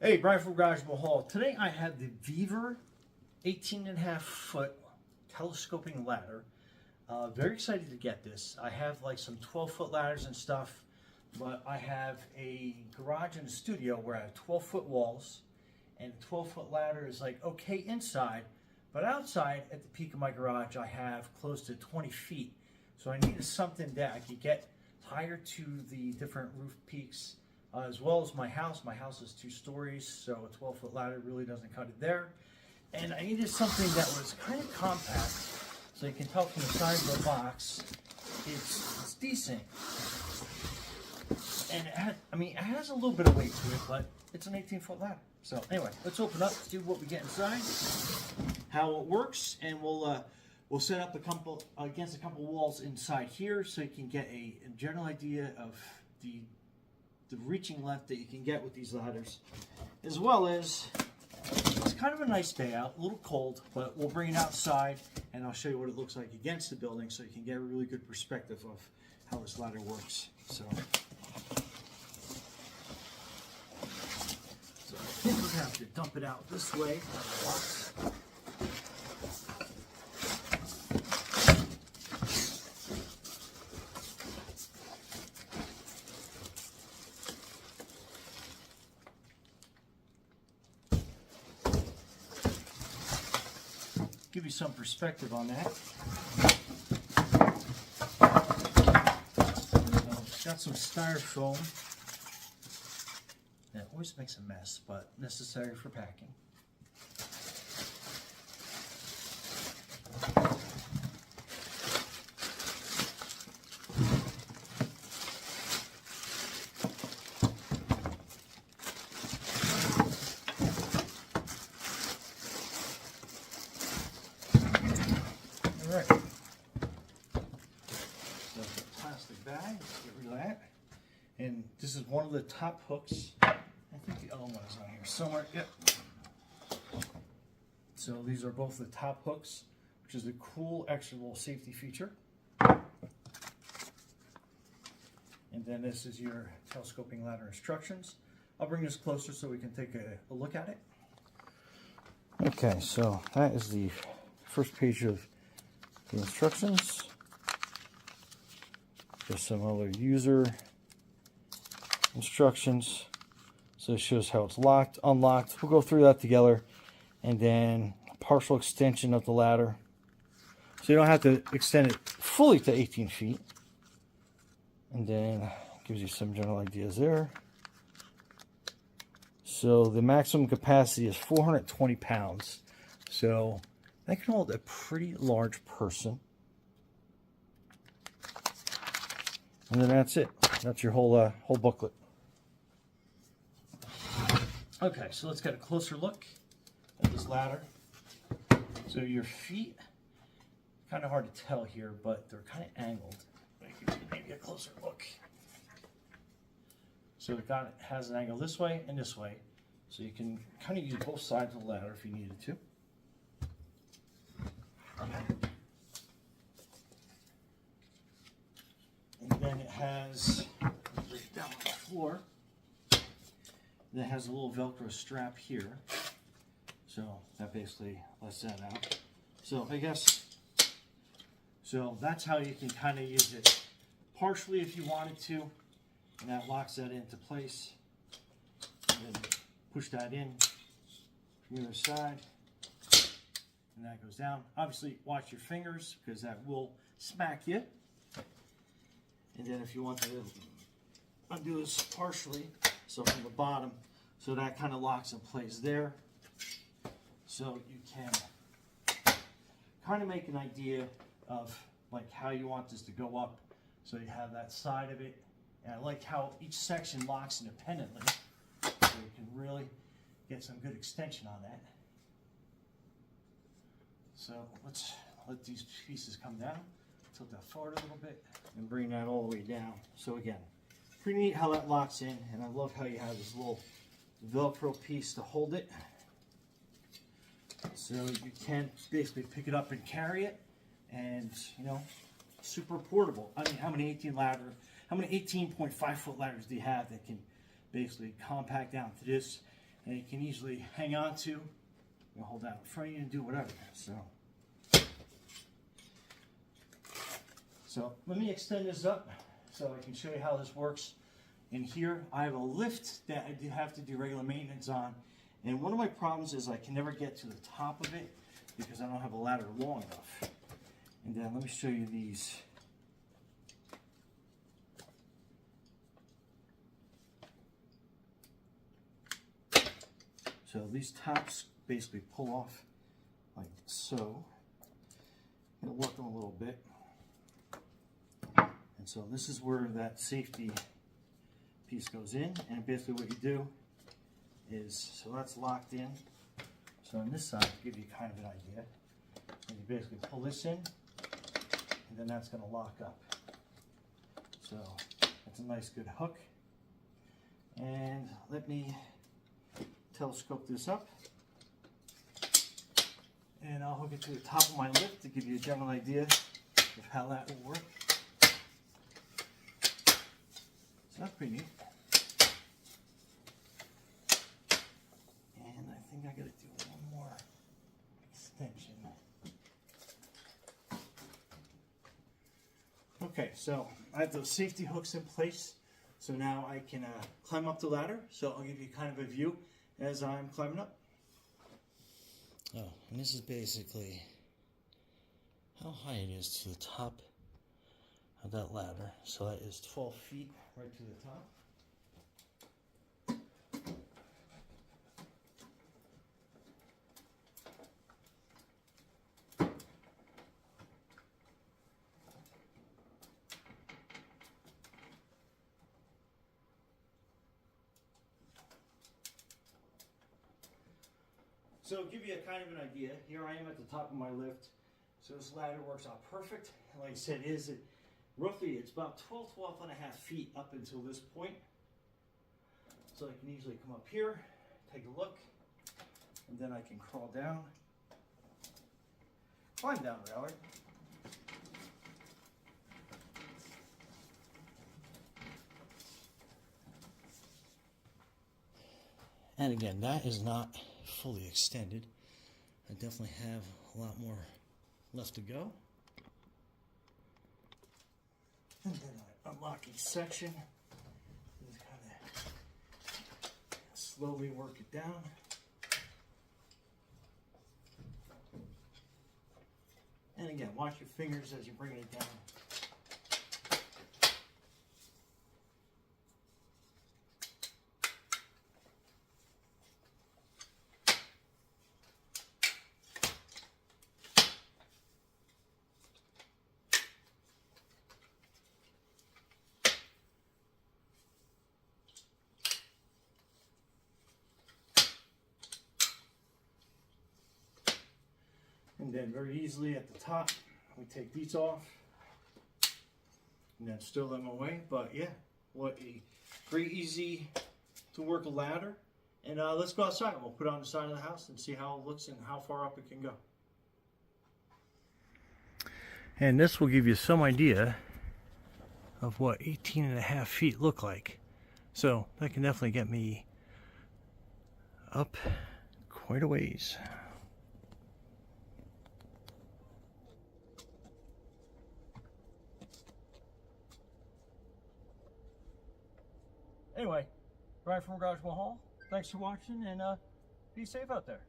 Hey, Brian from Collapsible Hall. Today I have the Beaver 18.5-foot telescoping ladder. Very excited to get this. I have like some 12-foot ladders and stuff, but I have a garage and a studio where I have 12-foot walls, and a 12-foot ladder is like okay inside, but outside at the peak of my garage I have close to 20 feet. So I needed something that I could get higher to the different roof peaks. As well as my house. My house is 2 stories, so a 12-foot ladder really doesn't cut it there. And I needed something that was kind of compact, so you can tell from the size of the box, it's decent. And it has a little bit of weight to it, but it's an 18-foot ladder. So anyway, let's open up, see what we get inside, how it works, and we'll set up against a couple walls inside here, so you can get a general idea of the reaching length that you can get with these ladders, as well as it's kind of a nice day out, a little cold, but we'll bring it outside and I'll show you what it looks like against the building so you can get a really good perspective of how this ladder works. So I think we're gonna have to dump it out this way. Give you some perspective on that. So, got some styrofoam. That always makes a mess, but necessary for packing. Alright, so plastic bag, let's get rid of that. And this is one of the top hooks. I think the other one is on here somewhere. Yep. So these are both the top hooks, which is a cool extra little safety feature. And then this is your telescoping ladder instructions. I'll bring this closer so we can take a look at it. Okay, so that is the first page of the instructions. There's some other user instructions. So it shows how it's locked, unlocked. We'll go through that together. And then partial extension of the ladder. So you don't have to extend it fully to 18 feet. And then gives you some general ideas there. So the maximum capacity is 420 pounds. So that can hold a pretty large person. And then that's it. That's your whole booklet. Okay, so let's get a closer look at this ladder. So your feet, kind of hard to tell here, but they're kind of angled. Maybe a closer look. So it has an angle this way and this way. So you can kind of use both sides of the ladder if you needed to. And then it has, right down on the floor, then it has a little Velcro strap here. So that basically lets that out. So I guess, so that's how you can kind of use it partially if you wanted to. And that locks that into place. And then push that in from the other side. And that goes down. Obviously, watch your fingers because that will smack you. And then if you want to undo this partially, so from the bottom, so that kind of locks in place there. So you can kind of make an idea of like how you want this to go up. So you have that side of it. And I like how each section locks independently. So you can really get some good extension on that. So let's let these pieces come down. Tilt that forward a little bit and bring that all the way down. So again, pretty neat how that locks in, and I love how you have this little Velcro piece to hold it. So you can basically pick it up and carry it, and you know, super portable. I mean, how many 18.5 foot ladders do you have that can basically compact down to this and you can easily hang on to. You hold down in front of you and do whatever. So let me extend this up so I can show you how this works. In here, I have a lift that I do have to do regular maintenance on. And one of my problems is I can never get to the top of it because I don't have a ladder long enough. And then let me show you these. So these tops basically pull off like so. It'll work them a little bit. And so this is where that safety piece goes in, and basically what you do is, so that's locked in. So on this side, to give you kind of an idea, and you basically pull this in, and then that's going to lock up. So that's a nice good hook. And let me telescope this up, and I'll hook it to the top of my lift to give you a general idea of how that will work. So that's pretty neat. And I think I gotta do one more extension. Okay, so I have those safety hooks in place. So now I can climb up the ladder. So I'll give you kind of a view as I'm climbing up. Oh, and this is basically how high it is to the top of that ladder. So that is 12 feet right to the top. So give you a kind of an idea, here I am at the top of my lift. So this ladder works out perfect. And like I said, roughly it's about 12 and a half feet up until this point. So I can easily come up here, take a look, and then I can crawl down. Climb down, rather. And again, that is not fully extended. I definitely have a lot more left to go. And then I unlock each section. Just kind of slowly work it down. And again, watch your fingers as you're bringing it down. And then very easily at the top, we take these off and then stow them away. But yeah, what a very easy to work a ladder. And let's go outside and we'll put it on the side of the house and see how it looks and how far up it can go. And this will give you some idea of what 18.5 feet look like. So that can definitely get me up quite a ways. Anyway, Brian from Garage Hall. Thanks for watching, and be safe out there.